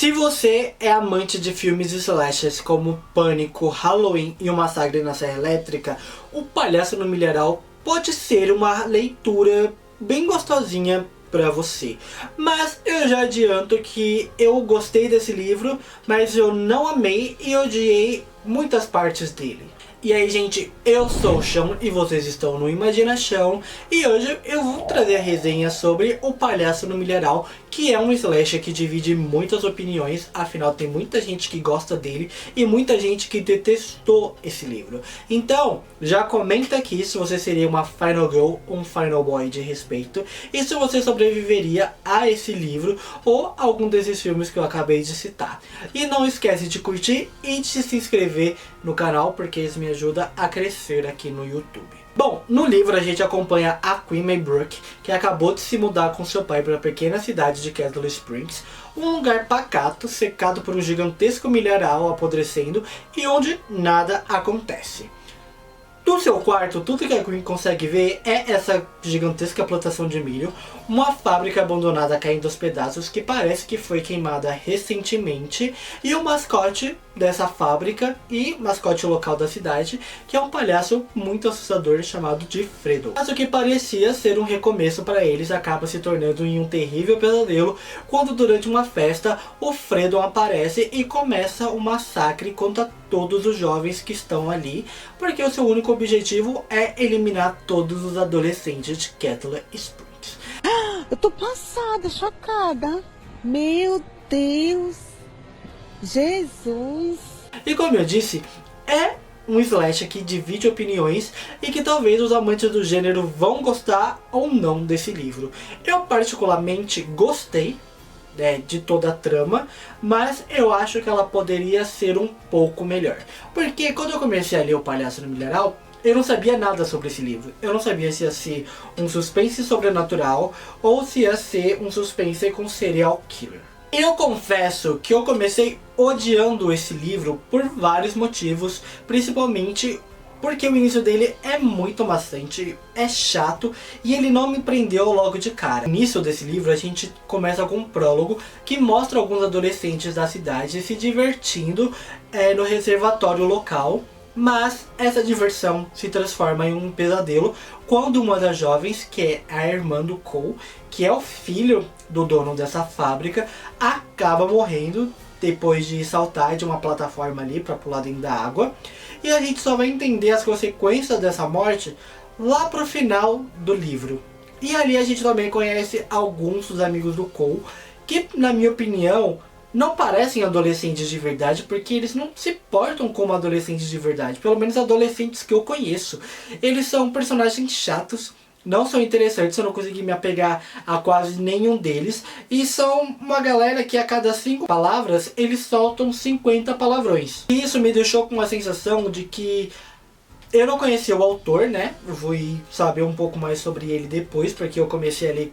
Se você é amante de filmes slashers como Pânico, Halloween e O Massacre na Serra Elétrica, O Palhaço no Milharal pode ser uma leitura bem gostosinha pra você. Mas eu já adianto que eu gostei desse livro, mas eu não amei e odiei muitas partes dele. E aí, gente, eu sou o Chão e vocês estão no Imaginação. E hoje eu vou trazer a resenha sobre O Palhaço no Milharal, que é um slasher que divide muitas opiniões. Afinal, tem muita gente que gosta dele e muita gente que detestou esse livro. Então, já comenta aqui se você seria uma Final Girl ou um Final Boy de respeito, e se você sobreviveria a esse livro ou algum desses filmes que eu acabei de citar. E não esquece de curtir e de se inscrever no canal, porque isso me ajuda a crescer aqui no YouTube. Bom, no livro a gente acompanha a Queen Maybrook, que acabou de se mudar com seu pai para a pequena cidade de Kettle Springs, um lugar pacato, secado por um gigantesco milharal apodrecendo e onde nada acontece. Do seu quarto, tudo que a Queen consegue ver é essa gigantesca plantação de milho, uma fábrica abandonada caindo aos pedaços que parece que foi queimada recentemente, e o mascote dessa fábrica e mascote local da cidade, que é um palhaço muito assustador chamado de Fredo. Mas o que parecia ser um recomeço para eles acaba se tornando em um terrível pesadelo quando durante uma festa o Fredo aparece e começa um massacre contra todos os jovens que estão ali, porque o seu único objetivo é eliminar todos os adolescentes de Kettle Springs. Eu tô passada, chocada. Meu Deus. Jesus. E como eu disse, é um slash que divide opiniões e que talvez os amantes do gênero vão gostar ou não desse livro. Eu particularmente gostei de toda a trama, mas eu acho que ela poderia ser um pouco melhor. Porque quando eu comecei a ler O Palhaço no Milharal, eu não sabia nada sobre esse livro. Eu não sabia se ia ser um suspense sobrenatural ou se ia ser um suspense com serial killer. Eu confesso que eu comecei odiando esse livro por vários motivos, principalmente porque o início dele é muito maçante, é chato e ele não me prendeu logo de cara. No início desse livro a gente começa com um prólogo que mostra alguns adolescentes da cidade se divertindo no reservatório local. Mas essa diversão se transforma em um pesadelo quando uma das jovens, que é a irmã do Cole, que é o filho do dono dessa fábrica, acaba morrendo depois de saltar de uma plataforma ali para pular dentro da água. E a gente só vai entender as consequências dessa morte lá pro final do livro. E ali a gente também conhece alguns dos amigos do Cole, que na minha opinião não parecem adolescentes de verdade, porque eles não se portam como adolescentes de verdade. Pelo menos adolescentes que eu conheço. Eles são personagens chatos, não são interessantes, eu não consegui me apegar a quase nenhum deles. E são uma galera que a cada 5 palavras, eles soltam 50 palavrões. E isso me deixou com a sensação de que eu não conhecia o autor, né? Eu fui saber um pouco mais sobre ele depois, porque eu comecei a ler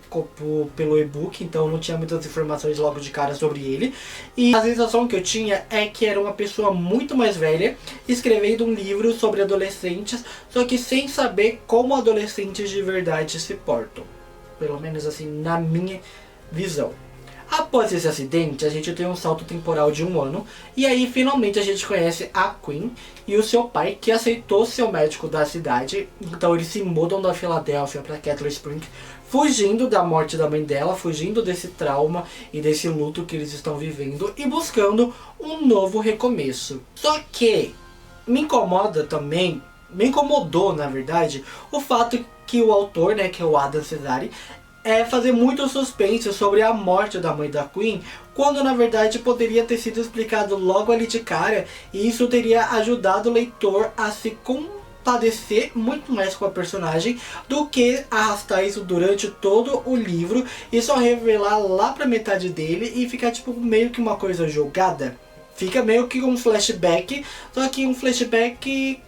pelo e-book, então não tinha muitas informações logo de cara sobre ele. E a sensação que eu tinha é que era uma pessoa muito mais velha, escrevendo um livro sobre adolescentes, só que sem saber como adolescentes de verdade se portam. Pelo menos assim, na minha visão. Após esse acidente, a gente tem um salto temporal de 1 ano, e aí finalmente a gente conhece a Queen e o seu pai, que aceitou ser o médico da cidade. Então eles se mudam da Filadélfia para Kettle Springs, fugindo da morte da mãe dela, fugindo desse trauma e desse luto que eles estão vivendo e buscando um novo recomeço. Só que me incomoda também, me incomodou na verdade, o fato que o autor, né, que é o Adam Cesare, fazer muito suspense sobre a morte da mãe da Queen, quando na verdade poderia ter sido explicado logo ali de cara, e isso teria ajudado o leitor a se compadecer muito mais com a personagem do que arrastar isso durante todo o livro e só revelar lá pra metade dele e ficar tipo meio que uma coisa jogada. Fica meio que um flashback, só que um flashback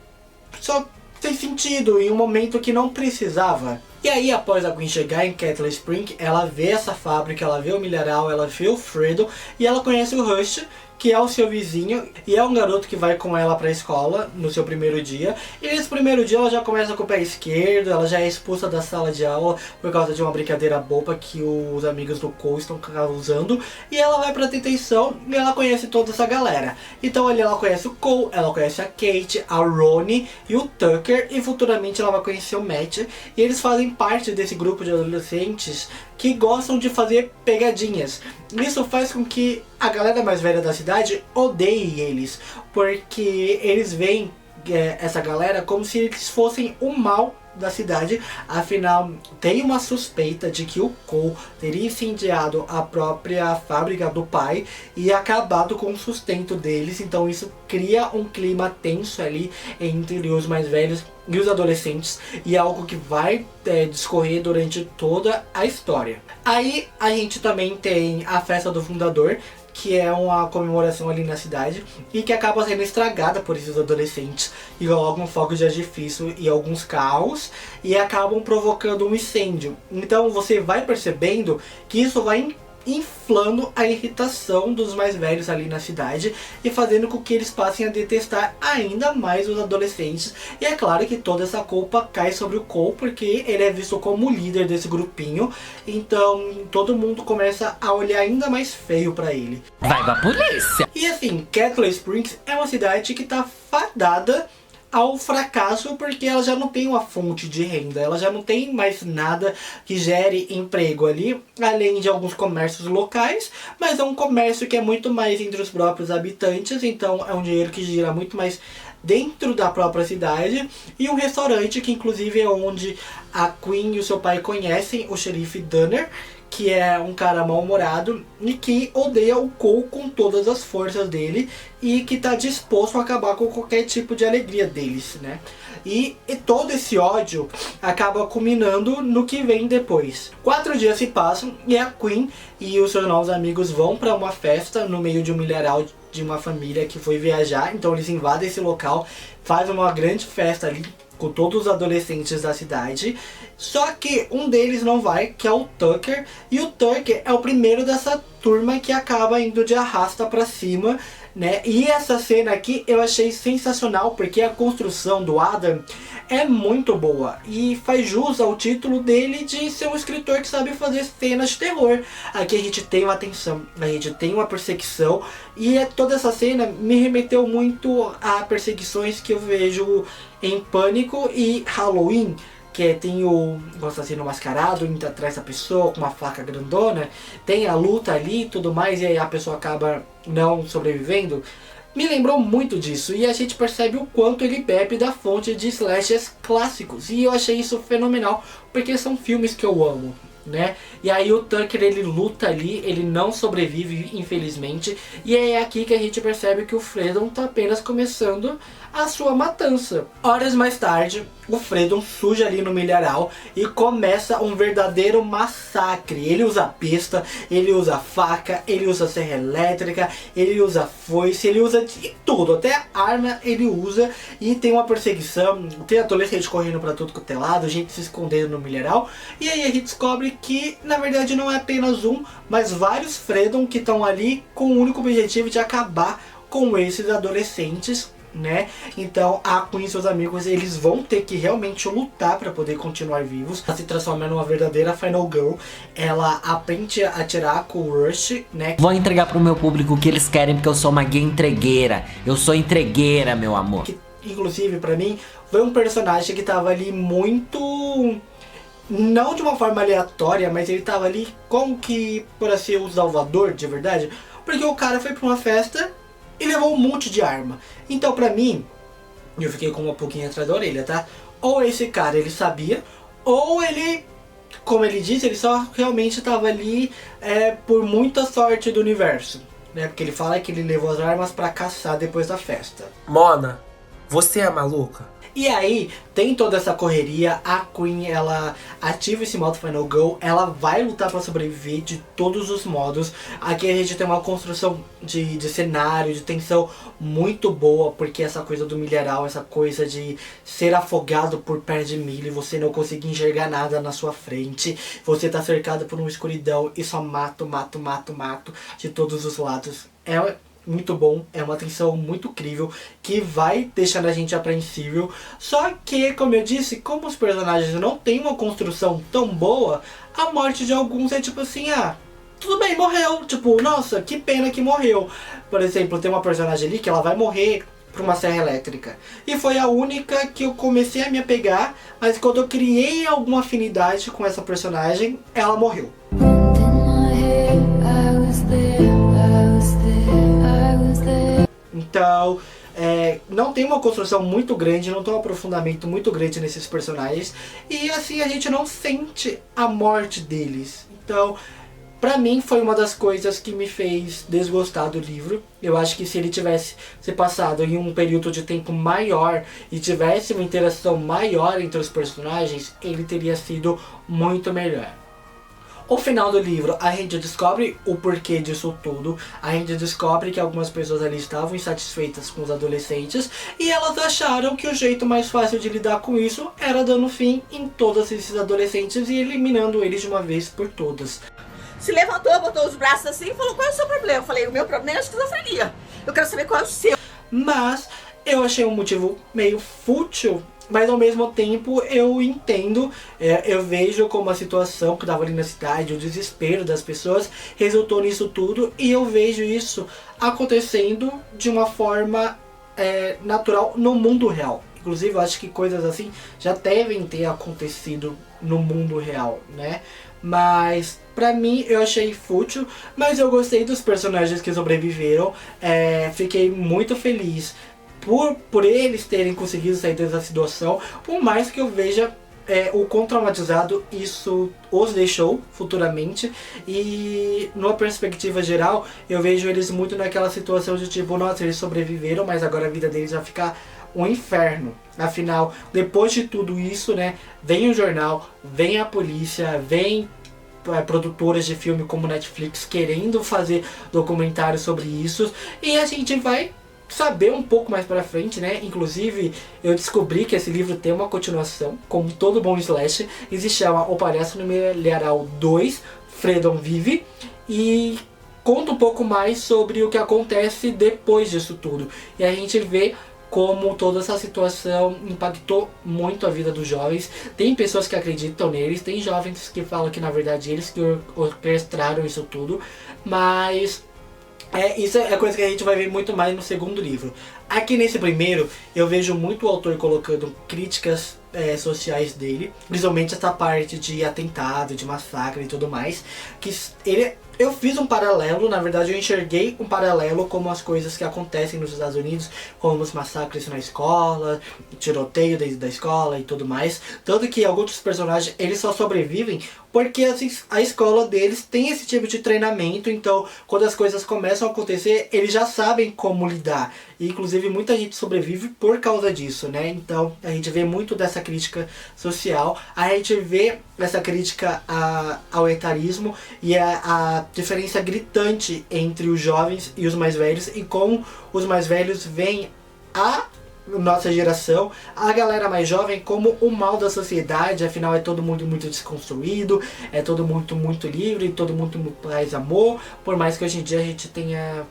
só tem sentido em um momento que não precisava. E aí, após a Queen chegar em Kettle Springs, ela vê essa fábrica, ela vê o milharal, ela vê o Fredo e ela conhece o Rush, que é o seu vizinho, e é um garoto que vai com ela pra escola no seu primeiro dia. E nesse primeiro dia ela já começa com o pé esquerdo, ela já é expulsa da sala de aula por causa de uma brincadeira boba que os amigos do Cole estão causando. E ela vai pra detenção e ela conhece toda essa galera. Então ali ela conhece o Cole, ela conhece a Kate, a Ronnie e o Tucker, e futuramente ela vai conhecer o Matt. E eles fazem parte desse grupo de adolescentes que gostam de fazer pegadinhas. Isso faz com que a galera mais velha da cidade odeie eles, porque eles veem essa galera como se eles fossem o mal da cidade. Afinal, tem uma suspeita de que o Cole teria incendiado a própria fábrica do pai e acabado com o sustento deles. Então isso cria um clima tenso ali entre os mais velhos e os adolescentes, e é algo que vai discorrer durante toda a história. Aí a gente também tem a festa do fundador, que é uma comemoração ali na cidade e que acaba sendo estragada por esses adolescentes e colocam fogo de artifício e alguns carros e acabam provocando um incêndio. Então você vai percebendo que isso vai inflando a irritação dos mais velhos ali na cidade e fazendo com que eles passem a detestar ainda mais os adolescentes. E é claro que toda essa culpa cai sobre o Cole, porque ele é visto como o líder desse grupinho. Então todo mundo começa a olhar ainda mais feio pra ele. Vai pra polícia! E assim, Kettle Springs é uma cidade que tá fadada ao fracasso, porque ela já não tem uma fonte de renda, ela já não tem mais nada que gere emprego ali, além de alguns comércios locais, mas é um comércio que é muito mais entre os próprios habitantes, então é um dinheiro que gira muito mais dentro da própria cidade, e um restaurante que inclusive é onde a Quinn e o seu pai conhecem o xerife Dunner, que é um cara mal-humorado e que odeia o Cole com todas as forças dele e que está disposto a acabar com qualquer tipo de alegria deles, né? E todo esse ódio acaba culminando no que vem depois. 4 dias se passam e a Quinn e os seus novos amigos vão para uma festa no meio de um milharal de uma família que foi viajar. Então eles invadem esse local, fazem uma grande festa ali com todos os adolescentes da cidade. Só que um deles não vai, que é o Tucker. E o Tucker é o primeiro dessa turma que acaba indo de arrasta pra cima, né? E essa cena aqui eu achei sensacional, porque a construção do Adam é muito boa e faz jus ao título dele de ser um escritor que sabe fazer cenas de terror. Aqui a gente tem uma tensão, a gente tem uma perseguição, e toda essa cena me remeteu muito a perseguições que eu vejo em Pânico e Halloween, que tem o assassino mascarado indo atrás da pessoa com uma faca grandona, tem a luta ali e tudo mais, e aí a pessoa acaba não sobrevivendo. Me lembrou muito disso, e a gente percebe o quanto ele bebe da fonte de slashers clássicos, e eu achei isso fenomenal, porque são filmes que eu amo, né? E aí o Tucker, ele luta ali, ele não sobrevive, infelizmente, e é aqui que a gente percebe que o Fredon tá apenas começando a sua matança. Horas mais tarde, o Fredon surge ali no milharal e começa um verdadeiro massacre. Ele usa besta, ele usa faca, ele usa serra elétrica, ele usa foice, ele usa de tudo, até arma ele usa, e tem uma perseguição, tem adolescente correndo pra tudo quanto é lado, gente se escondendo no milharal, e aí a gente descobre que na verdade não é apenas um, mas vários Fredon que estão ali com o único objetivo de acabar com esses adolescentes, né? Então a Quinn e seus amigos, eles vão ter que realmente lutar para poder continuar vivos. Ela se transforma numa verdadeira Final Girl. Ela aprende a atirar com o Rush, né? Vou entregar pro meu público o que eles querem, porque eu sou uma gay entregueira. Eu sou entregueira, meu amor. Que, inclusive, pra mim, foi um personagem que tava ali muito... não de uma forma aleatória, mas ele tava ali como que para ser o salvador de verdade. Porque o cara foi pra uma festa e levou um monte de arma. Então pra mim, eu fiquei com uma pouquinho atrás da orelha, tá? Ou esse cara, ele sabia, ou ele, como ele disse, ele só realmente tava ali por muita sorte do universo, né? Porque ele fala que ele levou as armas pra caçar depois da festa. Mona, você é maluca? E aí, tem toda essa correria, a Quinn, ela ativa esse modo Final Girl, ela vai lutar pra sobreviver de todos os modos. Aqui a gente tem uma construção de cenário, de tensão muito boa, porque essa coisa do milharal, essa coisa de ser afogado por pé de milho, você não conseguir enxergar nada na sua frente, você tá cercado por uma escuridão e só mato de todos os lados. muito bom, é uma tensão muito incrível, que vai deixando a gente apreensível. Só que, como eu disse, como os personagens não têm uma construção tão boa, a morte de alguns é tipo assim, tudo bem, morreu, tipo, nossa, que pena que morreu. Por exemplo, tem uma personagem ali que ela vai morrer por uma serra elétrica. E foi a única que eu comecei a me apegar, mas quando eu criei alguma afinidade com essa personagem, ela morreu. Então, não tem uma construção muito grande, não tem um aprofundamento muito grande nesses personagens. E assim, a gente não sente a morte deles. Então, pra mim foi uma das coisas que me fez desgostar do livro. Eu acho que se ele tivesse se passado em um período de tempo maior e tivesse uma interação maior entre os personagens, ele teria sido muito melhor. O final do livro, a gente descobre o porquê disso tudo. A gente descobre que algumas pessoas ali estavam insatisfeitas com os adolescentes e elas acharam que o jeito mais fácil de lidar com isso era dando fim em todos esses adolescentes e eliminando eles de uma vez por todas. Se levantou, botou os braços assim e falou: qual é o seu problema? Eu falei: o meu problema é a esquizofrenia. Eu quero saber qual é o seu. Mas eu achei um motivo meio fútil, mas ao mesmo tempo eu entendo, eu vejo como a situação que estava ali na cidade, o desespero das pessoas, resultou nisso tudo, e eu vejo isso acontecendo de uma forma natural no mundo real. Inclusive eu acho que coisas assim já devem ter acontecido no mundo real, né? Mas pra mim eu achei fútil, mas eu gostei dos personagens que sobreviveram. Fiquei muito feliz por eles terem conseguido sair dessa situação, por mais que eu veja o quão traumatizado isso os deixou futuramente. E numa perspectiva geral, eu vejo eles muito naquela situação de tipo, nossa, eles sobreviveram, mas agora a vida deles vai ficar um inferno. Afinal, depois de tudo isso, né, vem o jornal, vem a polícia, vem produtoras de filme como Netflix querendo fazer documentários sobre isso, e a gente vai saber um pouco mais pra frente, né? Inclusive, eu descobri que esse livro tem uma continuação, como todo bom slash, e se chama O Palhaço no Milharal 2, Freedom Vive, e conta um pouco mais sobre o que acontece depois disso tudo. E a gente vê como toda essa situação impactou muito a vida dos jovens. Tem pessoas que acreditam neles, tem jovens que falam que na verdade eles que orquestraram isso tudo, mas isso é coisa que a gente vai ver muito mais no segundo livro. Aqui nesse primeiro, eu vejo muito o autor colocando críticas sociais dele, principalmente essa parte de atentado, de massacre e tudo mais, que eu fiz um paralelo, na verdade eu enxerguei um paralelo como as coisas que acontecem nos Estados Unidos, como os massacres na escola, tiroteio dentro da escola e tudo mais. Tanto que alguns dos personagens, eles só sobrevivem porque a escola deles tem esse tipo de treinamento, então quando as coisas começam a acontecer, eles já sabem como lidar. E inclusive muita gente sobrevive por causa disso, né? Então a gente vê muito dessa crítica social, a gente vê essa crítica ao etarismo e a diferença gritante entre os jovens e os mais velhos, e como os mais velhos veem a nossa geração, a galera mais jovem, como o mal da sociedade. Afinal é todo mundo muito desconstruído, é todo mundo muito livre, todo mundo mais amor, por mais que hoje em dia a gente tenha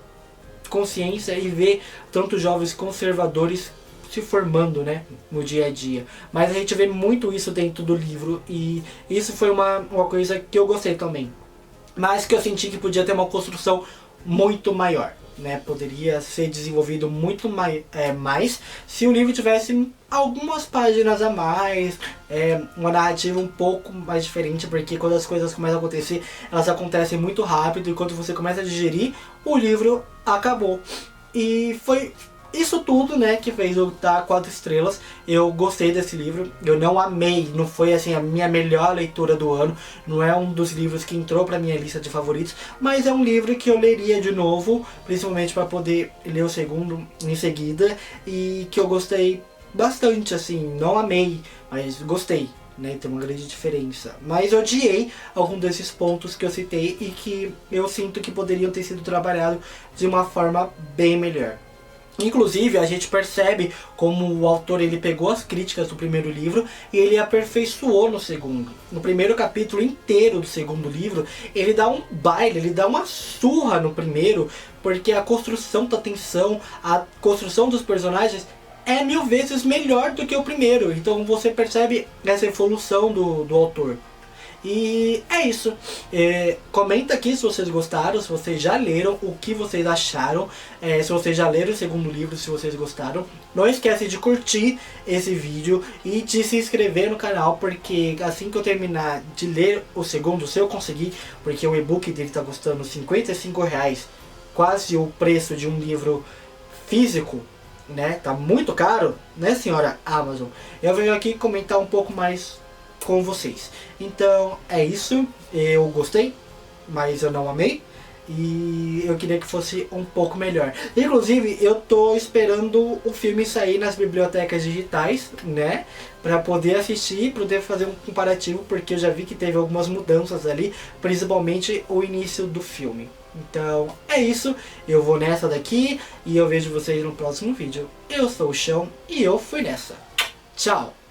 consciência e vê tanto jovens conservadores se formando, né, no dia a dia. Mas a gente vê muito isso dentro do livro, e isso foi uma coisa que eu gostei também, mas que eu senti que podia ter uma construção muito maior, né? Poderia ser desenvolvido muito mais se o livro tivesse algumas páginas a mais, uma narrativa um pouco mais diferente, porque quando as coisas começam a acontecer, elas acontecem muito rápido, e quando você começa a digerir, o livro acabou. E foi isso tudo, né, que fez eu dar 4 estrelas. Eu gostei desse livro, eu não amei, não foi assim a minha melhor leitura do ano, não é um dos livros que entrou pra minha lista de favoritos, mas é um livro que eu leria de novo, principalmente para poder ler o segundo em seguida, e que eu gostei bastante, assim, não amei, mas gostei, né, tem uma grande diferença. Mas odiei algum desses pontos que eu citei e que eu sinto que poderiam ter sido trabalhados de uma forma bem melhor. Inclusive, a gente percebe como o autor ele pegou as críticas do primeiro livro e ele aperfeiçoou no segundo. No primeiro capítulo inteiro do segundo livro, ele dá um baile, ele dá uma surra no primeiro, porque a construção da tensão, a construção dos personagens é 1000 vezes melhor do que o primeiro. Então você percebe essa evolução do autor. E é isso. Comenta aqui se vocês gostaram, se vocês já leram, o que vocês acharam, se vocês já leram o segundo livro, se vocês gostaram. Não esquece de curtir esse vídeo e de se inscrever no canal, porque assim que eu terminar de ler o segundo, se eu conseguir, porque o e-book dele tá custando R$55, quase o preço de um livro físico, né? Tá muito caro, né, senhora Amazon? Eu venho aqui comentar um pouco mais com vocês. Então é isso. Eu gostei, mas eu não amei, e eu queria que fosse um pouco melhor. Inclusive eu tô esperando o filme sair nas bibliotecas digitais, né, para poder assistir, poder fazer um comparativo, porque eu já vi que teve algumas mudanças ali, principalmente o início do filme. Então é isso, eu vou nessa daqui e eu vejo vocês no próximo vídeo. Eu sou o Chão e eu fui nessa. Tchau!